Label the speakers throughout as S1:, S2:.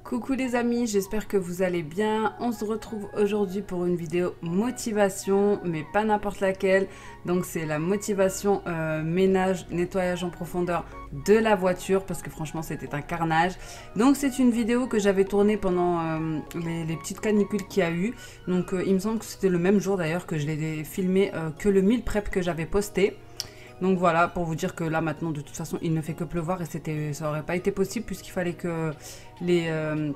S1: Coucou les amis, j'espère que vous allez bien. On se retrouve aujourd'hui pour une vidéo motivation, mais pas n'importe laquelle. Donc c'est la motivation ménage, nettoyage en profondeur de la voiture, parce que franchement c'était un carnage. Donc c'est une vidéo que j'avais tournée pendant les petites canicules qu'il y a eu. Donc il me semble que c'était le même jour d'ailleurs que je l'ai filmé que le meal prep que j'avais posté. Donc voilà, pour vous dire que là maintenant de toute façon il ne fait que pleuvoir et ça n'aurait pas été possible puisqu'il fallait que le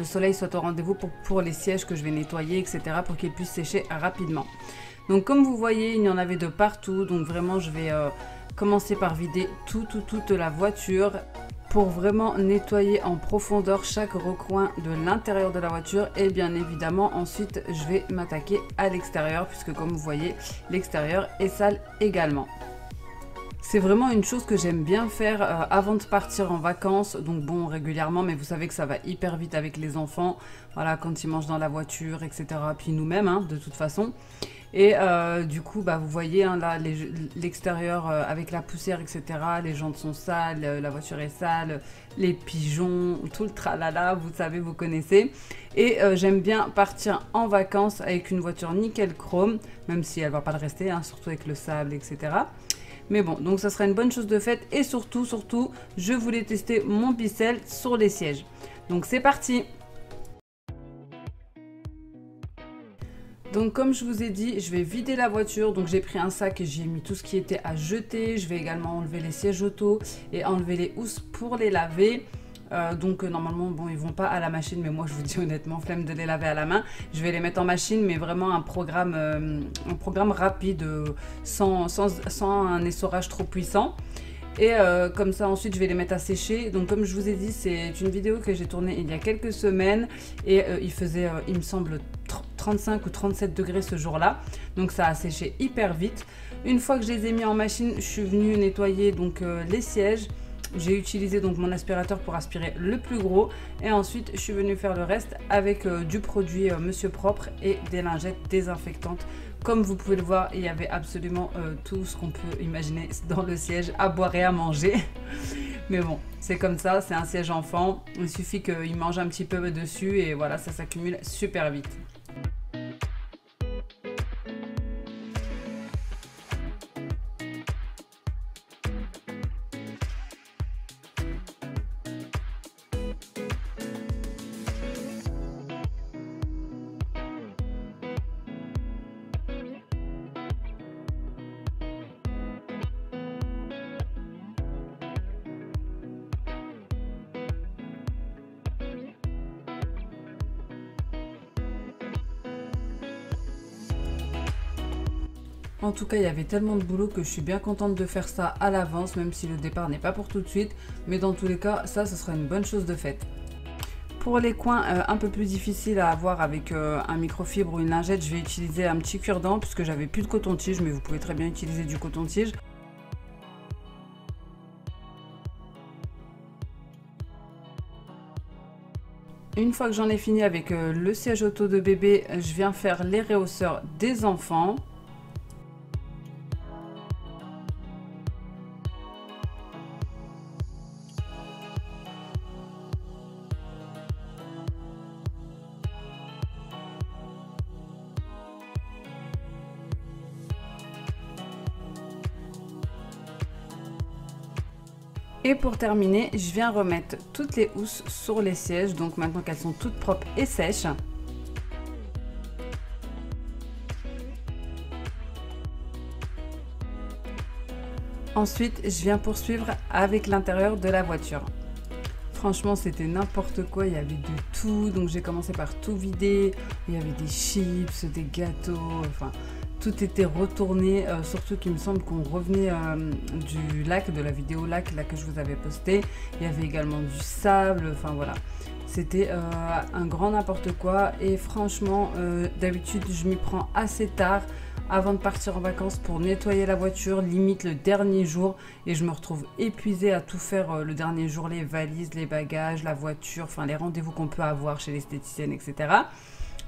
S1: soleil soit au rendez-vous pour les sièges que je vais nettoyer, etc. pour qu'ils puissent sécher rapidement. Donc comme vous voyez, il y en avait de partout, donc vraiment je vais commencer par vider toute la voiture pour vraiment nettoyer en profondeur chaque recoin de l'intérieur de la voiture. Et bien évidemment ensuite je vais m'attaquer à l'extérieur puisque comme vous voyez l'extérieur est sale également. C'est vraiment une chose que j'aime bien faire avant de partir en vacances, donc bon régulièrement, mais vous savez que ça va hyper vite avec les enfants, voilà, quand ils mangent dans la voiture, etc. Puis nous-mêmes, hein, de toute façon. Et du coup, bah, vous voyez hein, là l'extérieur avec la poussière, etc. Les jantes sont sales, la voiture est sale, les pigeons, tout le tralala, vous savez, vous connaissez. Et j'aime bien partir en vacances avec une voiture nickel chrome, même si elle ne va pas le rester, hein, surtout avec le sable, etc. Mais bon, donc ça sera une bonne chose de faite. Et surtout, je voulais tester mon Bicel sur les sièges. Donc c'est parti! Donc comme je vous ai dit, je vais vider la voiture. Donc j'ai pris un sac et j'y ai mis tout ce qui était à jeter. Je vais également enlever les sièges auto et enlever les housses pour les laver. Donc normalement bon ils vont pas à la machine, mais moi je vous dis honnêtement flemme de les laver à la main. Je vais les mettre en machine, mais vraiment un programme rapide sans un essorage trop puissant. Et comme ça ensuite je vais les mettre à sécher. Donc comme je vous ai dit, c'est une vidéo que j'ai tournée il y a quelques semaines et il faisait il me semble 35 ou 37 degrés ce jour-là. Donc ça a séché hyper vite. Une fois que je les ai mis en machine, je suis venue nettoyer donc les sièges. J'ai utilisé donc mon aspirateur pour aspirer le plus gros et ensuite je suis venue faire le reste avec du produit Monsieur Propre et des lingettes désinfectantes. Comme vous pouvez le voir, il y avait absolument tout ce qu'on peut imaginer dans le siège, à boire et à manger. Mais bon, c'est comme ça, c'est un siège enfant, il suffit qu'il mange un petit peu dessus et voilà, ça s'accumule super vite. En tout cas, il y avait tellement de boulot que je suis bien contente de faire ça à l'avance, même si le départ n'est pas pour tout de suite. Mais dans tous les cas, ça, ce sera une bonne chose de faite. Pour les coins un peu plus difficiles à avoir avec un microfibre ou une lingette, je vais utiliser un petit cure-dent puisque j'avais plus de coton-tige, mais vous pouvez très bien utiliser du coton-tige. Une fois que j'en ai fini avec le siège auto de bébé, je viens faire les réhausseurs des enfants. Et pour terminer, je viens remettre toutes les housses sur les sièges, donc maintenant qu'elles sont toutes propres et sèches. Ensuite, je viens poursuivre avec l'intérieur de la voiture. Franchement, c'était n'importe quoi, il y avait de tout, donc j'ai commencé par tout vider. Il y avait des chips, des gâteaux, enfin... Tout était retourné, surtout qu'il me semble qu'on revenait du lac, de la vidéo lac là que je vous avais posté. Il y avait également du sable, enfin voilà. C'était un grand n'importe quoi et franchement, d'habitude je m'y prends assez tard avant de partir en vacances pour nettoyer la voiture, limite le dernier jour. Et je me retrouve épuisée à tout faire le dernier jour, les valises, les bagages, la voiture, enfin les rendez-vous qu'on peut avoir chez l'esthéticienne, etc.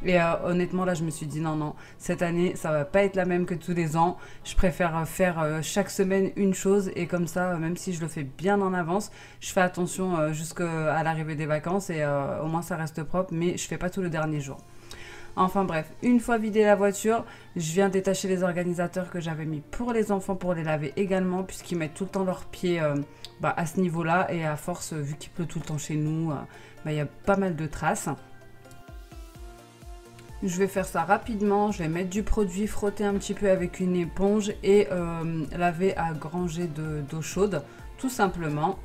S1: Et honnêtement, là, je me suis dit non, cette année, ça va pas être la même que tous les ans. Je préfère faire chaque semaine une chose et comme ça, même si je le fais bien en avance, je fais attention jusqu'à l'arrivée des vacances et au moins ça reste propre, mais je fais pas tout le dernier jour. Enfin bref, une fois vidé la voiture, je viens détacher les organisateurs que j'avais mis pour les enfants pour les laver également, puisqu'ils mettent tout le temps leurs pieds à ce niveau-là et à force, vu qu'il pleut tout le temps chez nous, il y a pas mal de traces. Je vais faire ça rapidement, je vais mettre du produit, frotter un petit peu avec une éponge et laver à grand jet d'eau chaude, tout simplement.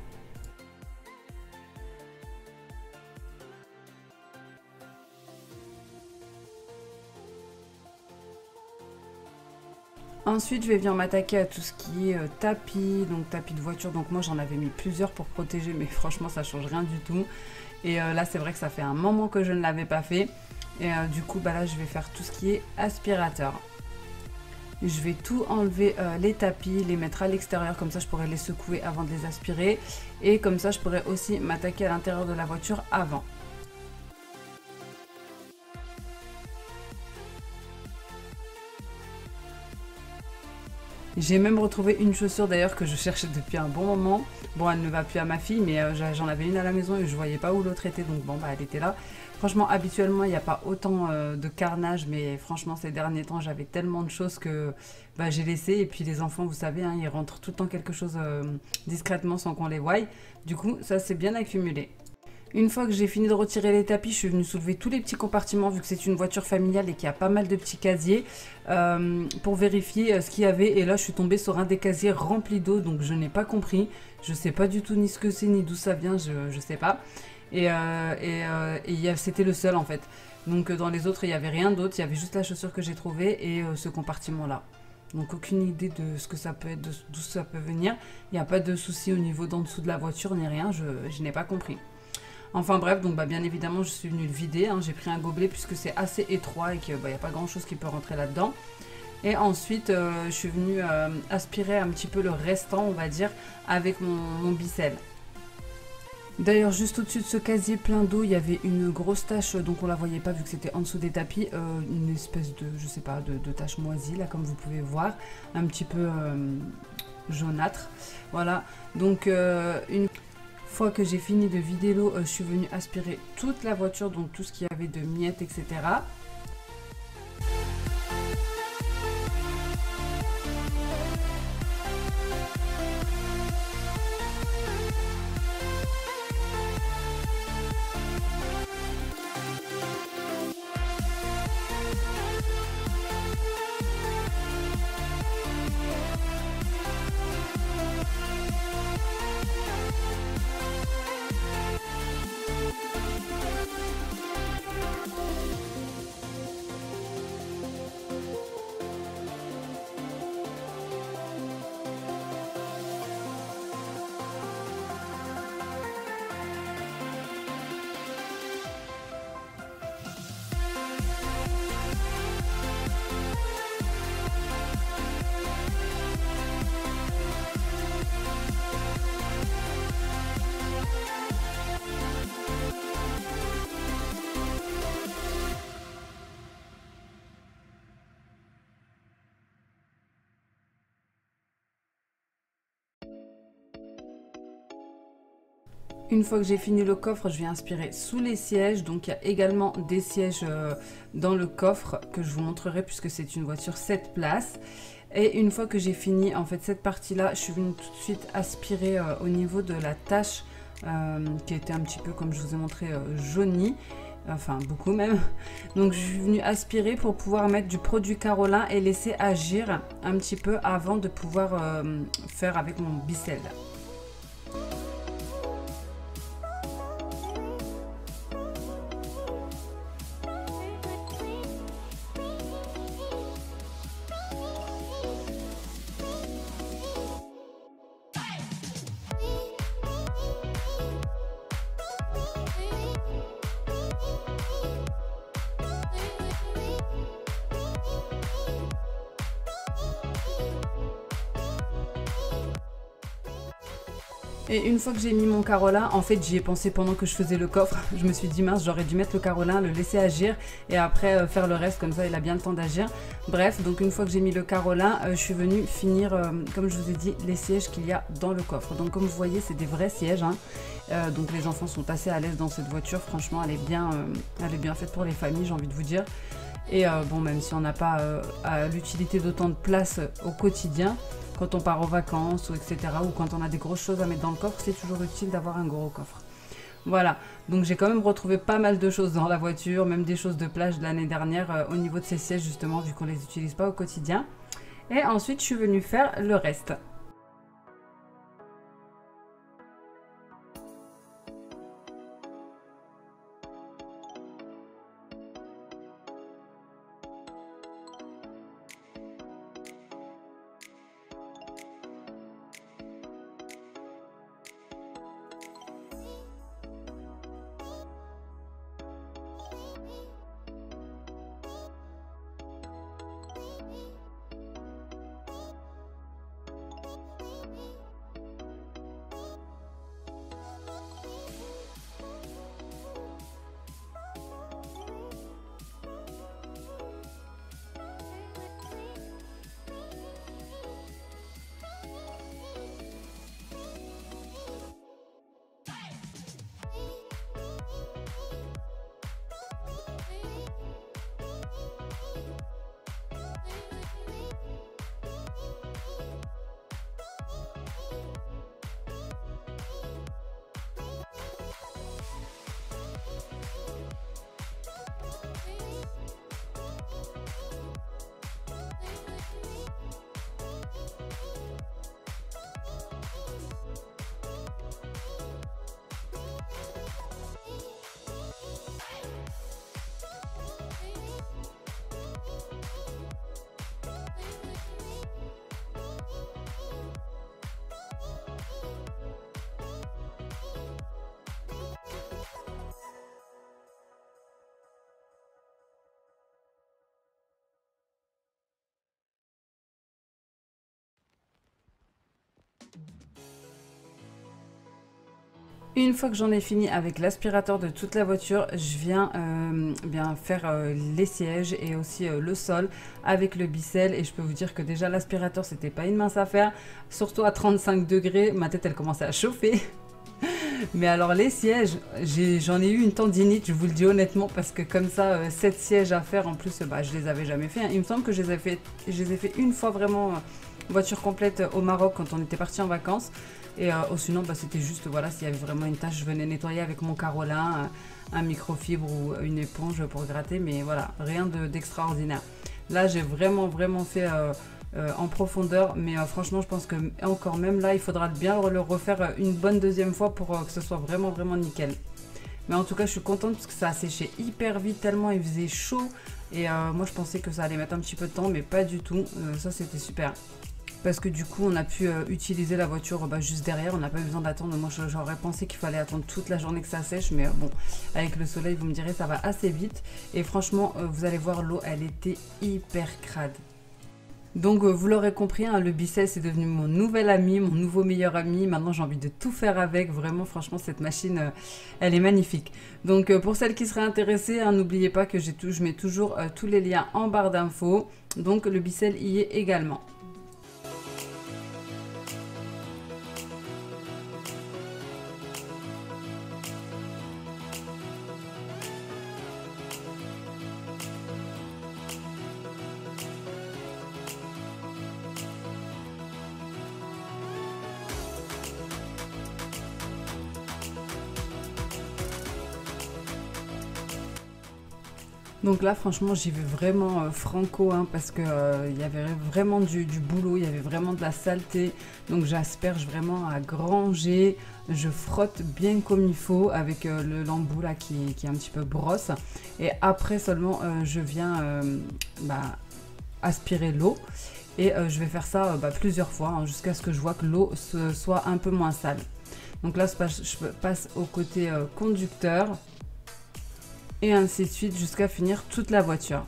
S1: Ensuite, je vais venir m'attaquer à tout ce qui est tapis, donc tapis de voiture. Donc moi, j'en avais mis plusieurs pour protéger, mais franchement, ça change rien du tout. Et là, c'est vrai que ça fait un moment que je ne l'avais pas fait. Et du coup, là, je vais faire tout ce qui est aspirateur. Je vais tout enlever les tapis, les mettre à l'extérieur, comme ça je pourrais les secouer avant de les aspirer. Et comme ça, je pourrais aussi m'attaquer à l'intérieur de la voiture avant. J'ai même retrouvé une chaussure d'ailleurs que je cherchais depuis un bon moment. Bon, elle ne va plus à ma fille, mais j'en avais une à la maison et je voyais pas où l'autre était, donc bon, elle était là. Franchement, habituellement, il n'y a pas autant de carnage, mais franchement, ces derniers temps, j'avais tellement de choses que j'ai laissé. Et puis les enfants, vous savez, hein, ils rentrent tout le temps quelque chose discrètement sans qu'on les voie. Du coup, ça s'est bien accumulé. Une fois que j'ai fini de retirer les tapis, je suis venue soulever tous les petits compartiments vu que c'est une voiture familiale et qu'il y a pas mal de petits casiers pour vérifier ce qu'il y avait. Et là, je suis tombée sur un des casiers rempli d'eau, donc je n'ai pas compris. Je sais pas du tout ni ce que c'est ni d'où ça vient, je sais pas. Et c'était le seul en fait. Donc dans les autres, il n'y avait rien d'autre, il y avait juste la chaussure que j'ai trouvée et ce compartiment-là. Donc aucune idée de ce que ça peut être, d'où ça peut venir. Il n'y a pas de souci au niveau d'en dessous de la voiture ni rien, je n'ai pas compris. Enfin bref, donc bien évidemment je suis venue le vider, hein. J'ai pris un gobelet puisque c'est assez étroit et qu'il n'y a pas grand chose qui peut rentrer là-dedans. Et ensuite je suis venue aspirer un petit peu le restant, on va dire, avec mon bicelle. D'ailleurs, juste au-dessus de ce casier plein d'eau, il y avait une grosse tache, donc on la voyait pas vu que c'était en dessous des tapis, une espèce de, je sais pas, de tache moisie, là, comme vous pouvez voir, un petit peu jaunâtre. Voilà, donc une fois que j'ai fini de vider l'eau, je suis venue aspirer toute la voiture, donc tout ce qu'il y avait de miettes, etc. Une fois que j'ai fini le coffre, je vais aspirer sous les sièges. Donc il y a également des sièges dans le coffre que je vous montrerai puisque c'est une voiture 7 places. Et une fois que j'ai fini en fait cette partie-là, je suis venue tout de suite aspirer au niveau de la tache qui était un petit peu, comme je vous ai montré, jaunie. Enfin beaucoup même. Donc je suis venue aspirer pour pouvoir mettre du produit Carolin et laisser agir un petit peu avant de pouvoir faire avec mon Bicel. Et une fois que j'ai mis mon Carolin, en fait j'y ai pensé pendant que je faisais le coffre. Je me suis dit mince, j'aurais dû mettre le Carolin, le laisser agir et après faire le reste, comme ça il a bien le temps d'agir. Bref, donc une fois que j'ai mis le Carolin, je suis venue finir, comme je vous ai dit, les sièges qu'il y a dans le coffre. Donc comme vous voyez, c'est des vrais sièges, hein. Donc les enfants sont assez à l'aise dans cette voiture. Franchement, elle est bien faite pour les familles, j'ai envie de vous dire. Et bon, même si on n'a pas l'utilité d'autant de place au quotidien, quand on part en vacances ou etc. ou quand on a des grosses choses à mettre dans le coffre, c'est toujours utile d'avoir un gros coffre. Voilà, donc j'ai quand même retrouvé pas mal de choses dans la voiture, même des choses de plage de l'année dernière au niveau de ces sièges justement, vu qu'on les utilise pas au quotidien. Et ensuite, je suis venue faire le reste. Une fois que j'en ai fini avec l'aspirateur de toute la voiture, je viens bien faire les sièges et aussi le sol avec le Bicel. Et je peux vous dire que déjà l'aspirateur, c'était pas une mince affaire, surtout à 35 degrés. Ma tête, elle commençait à chauffer. Mais alors les sièges, j'en ai eu une tendinite, je vous le dis honnêtement, parce que comme ça, 7 sièges à faire, en plus, bah, je les avais jamais fait, hein. Il me semble que je les ai fait une fois vraiment voiture complète au Maroc quand on était parti en vacances. Et sinon, bah, c'était juste, voilà, s'il y avait vraiment une tâche, je venais nettoyer avec mon Carolin, un microfibre ou une éponge pour gratter, mais voilà, rien d'extraordinaire. Là, j'ai vraiment fait en profondeur, mais franchement, je pense que encore même là, il faudra bien le refaire une bonne deuxième fois pour que ce soit vraiment nickel. Mais en tout cas, je suis contente parce que ça a séché hyper vite, tellement il faisait chaud. Et moi, je pensais que ça allait mettre un petit peu de temps, mais pas du tout. Ça, c'était super. Parce que du coup, on a pu utiliser la voiture juste derrière. On n'a pas eu besoin d'attendre. Moi, j'aurais pensé qu'il fallait attendre toute la journée que ça sèche. Mais bon, avec le soleil, vous me direz, ça va assez vite. Et franchement, vous allez voir, l'eau, elle était hyper crade. Donc vous l'aurez compris, hein, le Bicel c'est devenu mon nouvel ami, mon nouveau meilleur ami. Maintenant j'ai envie de tout faire avec. Vraiment, franchement, cette machine, elle est magnifique. Donc pour celles qui seraient intéressées, hein, n'oubliez pas que je mets toujours tous les liens en barre d'infos. Donc le Bicel y est également. Donc là, franchement, j'y vais vraiment franco, hein, parce que il y avait vraiment du boulot, il y avait vraiment de la saleté. Donc j'asperge vraiment à grands jets, je frotte bien comme il faut avec l'embout là qui est un petit peu brosse. Et après seulement, je viens aspirer l'eau. Et je vais faire ça plusieurs fois, hein, jusqu'à ce que je vois que l'eau soit un peu moins sale. Donc là, je passe au côté conducteur. Et ainsi de suite jusqu'à finir toute la voiture.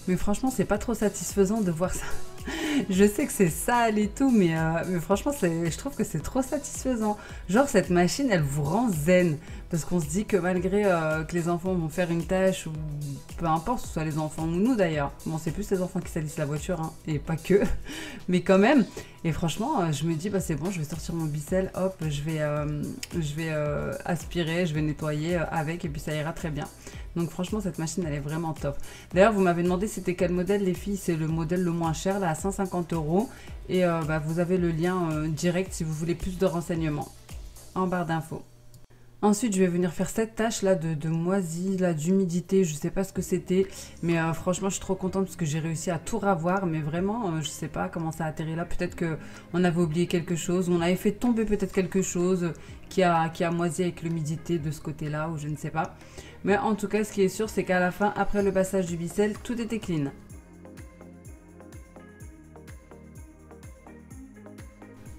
S1: Mais franchement, c'est pas trop satisfaisant de voir ça. Je sais que c'est sale et tout, mais franchement, je trouve que c'est trop satisfaisant. Genre, cette machine, elle vous rend zen. Parce qu'on se dit que malgré que les enfants vont faire une tâche, ou peu importe, que ce soit les enfants ou nous d'ailleurs. Bon, c'est plus les enfants qui salissent la voiture, hein, et pas que. Mais quand même. Et franchement, je me dis, bah c'est bon, je vais sortir mon bicelle, hop, je vais aspirer, je vais nettoyer avec, et puis ça ira très bien. Donc franchement, cette machine, elle est vraiment top. D'ailleurs, vous m'avez demandé c'était quel modèle, les filles. C'est le modèle le moins cher, là, à 150 €. Et vous avez le lien direct si vous voulez plus de renseignements en barre d'infos. Ensuite, je vais venir faire cette tâche là de moisi, là, d'humidité. Je sais pas ce que c'était, mais franchement, je suis trop contente parce que j'ai réussi à tout ravoir. Mais vraiment, je sais pas comment ça a atterri là. Peut-être que on avait oublié quelque chose, on avait fait tomber peut-être quelque chose qui a moisi avec l'humidité de ce côté-là, ou je ne sais pas. Mais en tout cas, ce qui est sûr, c'est qu'à la fin, après le passage du bicelle, tout était clean.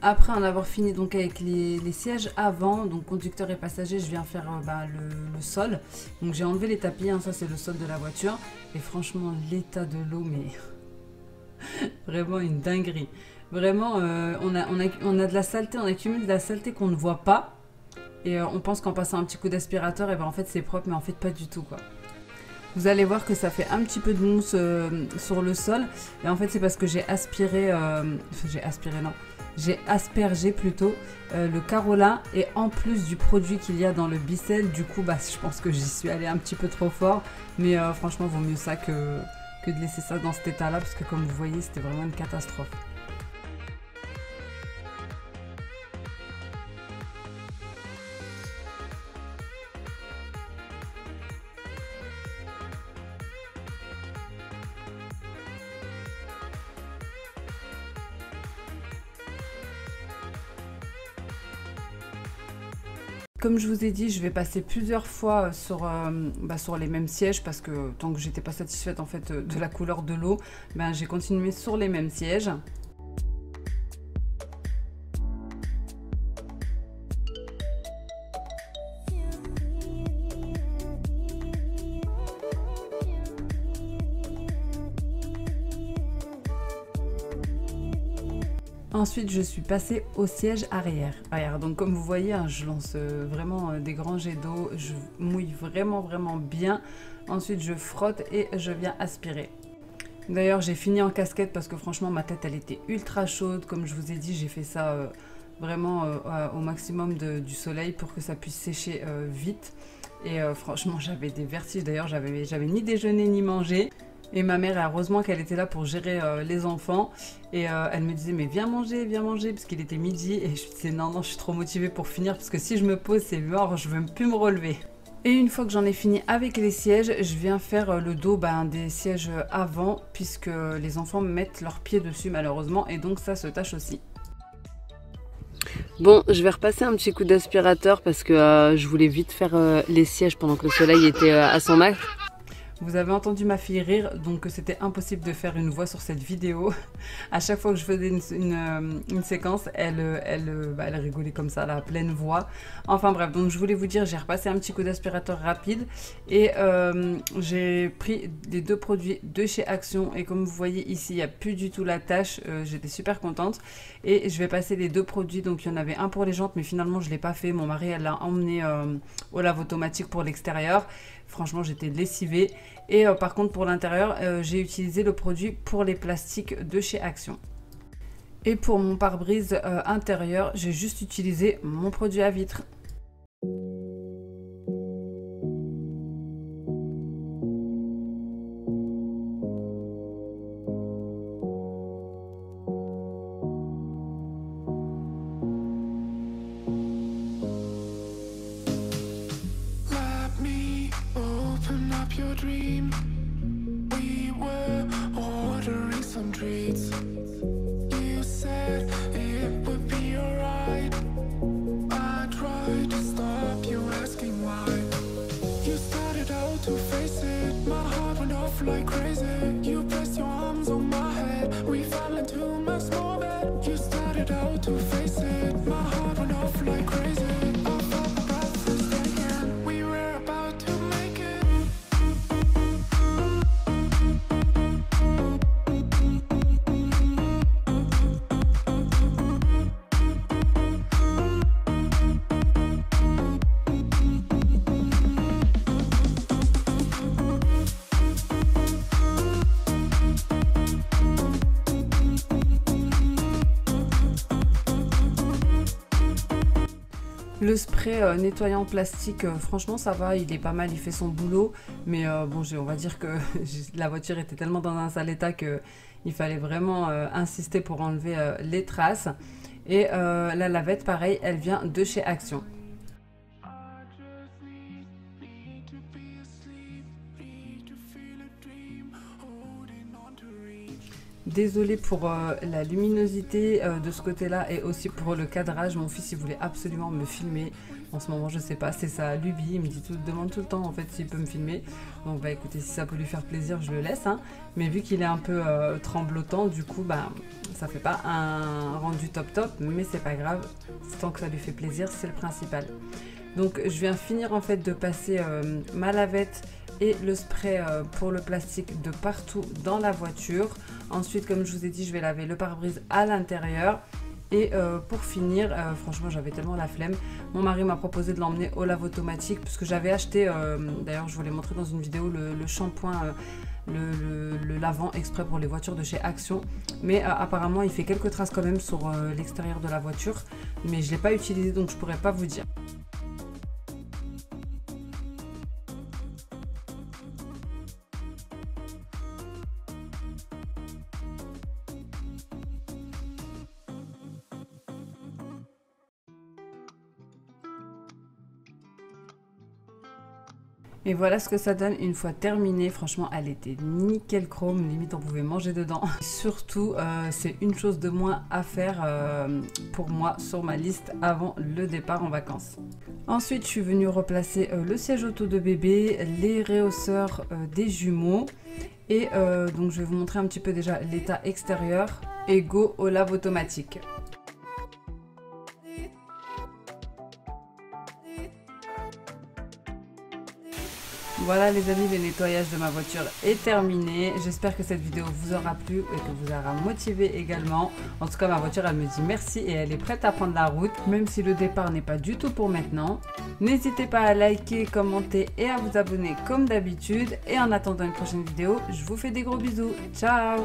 S1: Après en avoir fini donc avec les sièges avant, donc conducteur et passager, je viens faire le sol. Donc j'ai enlevé les tapis, hein, ça c'est le sol de la voiture. Et franchement, l'état de l'eau, mais vraiment une dinguerie. Vraiment, on a de la saleté, on accumule de la saleté qu'on ne voit pas. Et on pense qu'en passant un petit coup d'aspirateur, et ben en fait c'est propre, mais en fait pas du tout quoi. Vous allez voir que ça fait un petit peu de mousse sur le sol. Et en fait, c'est parce que j'ai aspiré... non. J'ai aspergé plutôt le Carola. Et en plus du produit qu'il y a dans le bicelle, du coup, je pense que j'y suis allée un petit peu trop fort. Mais franchement, vaut mieux ça que de laisser ça dans cet état-là. Parce que comme vous voyez, c'était vraiment une catastrophe. Comme je vous ai dit, je vais passer plusieurs fois sur les mêmes sièges parce que tant que j'étais pas satisfaite en fait de la couleur de l'eau, j'ai continué sur les mêmes sièges. Ensuite, je suis passée au siège arrière. Donc comme vous voyez, hein, je lance vraiment des grands jets d'eau. Je mouille vraiment bien. Ensuite, je frotte et je viens aspirer. D'ailleurs, j'ai fini en casquette parce que franchement, ma tête, elle était ultra chaude. Comme je vous ai dit, j'ai fait ça vraiment au maximum du soleil pour que ça puisse sécher vite. Et franchement, j'avais des vertiges. D'ailleurs, j'avais ni déjeuné ni mangé. Et ma mère, heureusement qu'elle était là pour gérer les enfants. Et elle me disait, mais viens manger, parce qu'il était midi. Et je disais, non, je suis trop motivée pour finir, parce que si je me pose, c'est mort, je ne veux plus me relever. Et une fois que j'en ai fini avec les sièges, je viens faire le dos des sièges avant, puisque les enfants mettent leurs pieds dessus malheureusement, et donc ça se tâche aussi. Bon, je vais repasser un petit coup d'aspirateur parce que je voulais vite faire les sièges pendant que le soleil était à son max. Vous avez entendu ma fille rire, donc c'était impossible de faire une voix sur cette vidéo. À chaque fois que je faisais une séquence, elle rigolait comme ça, à pleine voix. Enfin bref, donc je voulais vous dire, j'ai repassé un petit coup d'aspirateur rapide et j'ai pris les deux produits de chez Action. Et comme vous voyez ici, il n'y a plus du tout la tache. J'étais super contente. Et je vais passer les deux produits. Donc il y en avait un pour les jantes, mais finalement je ne l'ai pas fait. Mon mari, elle l'a emmené au lave automatique pour l'extérieur. Franchement, j'étais lessivée. Et par contre, pour l'intérieur, j'ai utilisé le produit pour les plastiques de chez Action. Et pour mon pare-brise intérieur, j'ai juste utilisé mon produit à vitre.
S2: dream. We were ordering some treats. You said it would be alright. I tried to stop you asking why. You started out to face it. My heart went off like crazy. You pressed your arms on my head. We fell into my small bed. You started out to face it. My heart went off like crazy. I felt my breath first again. We were about to make it.
S1: Le spray nettoyant plastique, franchement ça va, il est pas mal, il fait son boulot. Mais bon, on va dire que la voiture était tellement dans un sale état qu'il fallait vraiment insister pour enlever les traces. Et la lavette, pareil, elle vient de chez Action. Désolée pour la luminosité de ce côté-là et aussi pour le cadrage. Mon fils, il voulait absolument me filmer. En ce moment, je sais pas, c'est sa lubie. Il me demande tout le temps en fait s'il peut me filmer. Donc bah écoutez, si ça peut lui faire plaisir, je le laisse. Hein. Mais vu qu'il est un peu tremblotant, du coup, bah ça fait pas un rendu top, mais c'est pas grave. Tant que ça lui fait plaisir, c'est le principal. Donc je viens finir en fait de passer ma lavette et le spray pour le plastique de partout dans la voiture. Ensuite, comme je vous ai dit, je vais laver le pare-brise à l'intérieur. Et pour finir, franchement j'avais tellement la flemme, mon mari m'a proposé de l'emmener au lave automatique parce que j'avais acheté, d'ailleurs je vous l'ai montré dans une vidéo, le shampoing, le lavant exprès pour les voitures de chez Action. Mais apparemment il fait quelques traces quand même sur l'extérieur de la voiture, mais je ne l'ai pas utilisé donc je ne pourrais pas vous dire. Et voilà ce que ça donne une fois terminée. Franchement, elle était nickel chrome, limite on pouvait manger dedans. Surtout, c'est une chose de moins à faire pour moi sur ma liste avant le départ en vacances. Ensuite, je suis venue replacer le siège auto de bébé, les rehausseurs des jumeaux. Et donc je vais vous montrer un petit peu déjà l'état extérieur. Et go au lave automatique. Voilà les amis, le nettoyage de ma voiture est terminé. J'espère que cette vidéo vous aura plu et que vous aura motivé également. En tout cas, ma voiture, elle me dit merci et elle est prête à prendre la route, même si le départ n'est pas du tout pour maintenant. N'hésitez pas à liker, commenter et à vous abonner comme d'habitude. Et en attendant une prochaine vidéo, je vous fais des gros bisous. Ciao!